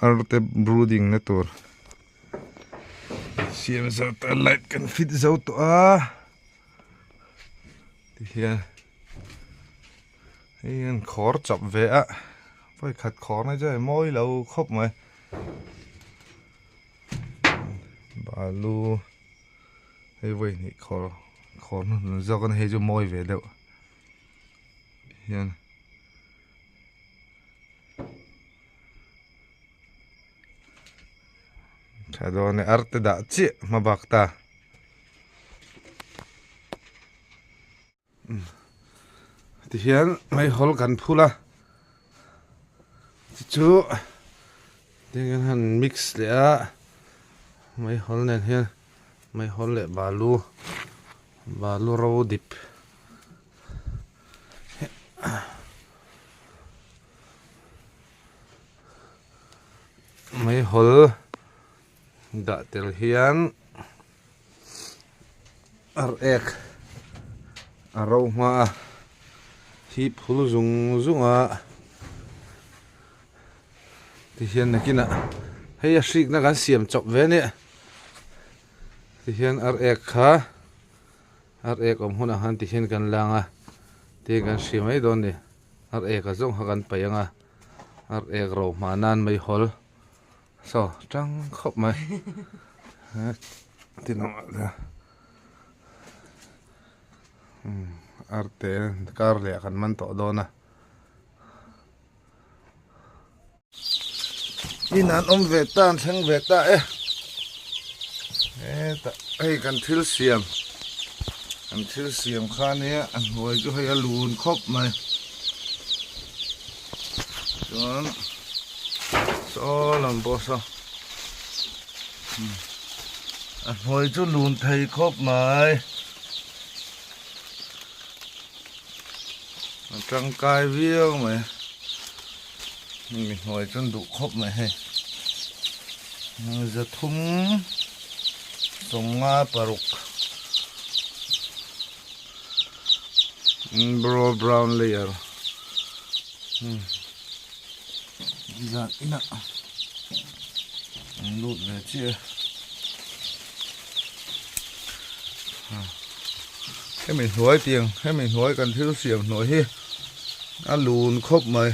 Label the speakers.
Speaker 1: arte brooding na tur siam zo ta light kan fit zo to hiền hiền khó chọc vẽ phải khát khó này chứ môi lâu khóc mày bà lu hay vậy thì khó khó nó do con hay cho môi về đâu hiền cái đó này arte đã chết mà bạc ta thì hiện mấy hol gần phula chú dengan han mix le mấy hol này hiện mấy hol le balu raw dip mấy hol đã tel hian ek aroma hi phul zunga thì hiền này kia nè hay shik na gan siam chop ve ne thì hiền ek kha ek huna han thì hiền gan langa thì gan siam ai don ne ek azong ha gan payanga ek ro manan mai hol so trăng khop mai thì nó ra arte kar le kan man to dona inan vetan sang veta ta ai kan thil siam khan ne an hoi chu hay lun khop mai chon so lam bo so an hoi chu lun thei khop mai trăng cai viếng mày mình hồi chân đủ khóc mày hay giờ thum sông nga paruk brown layer giờ ina lụt về chia cái mình hối tiền cái mình hối cần thiếu xiềng nổi hi ăn lùn khóc mày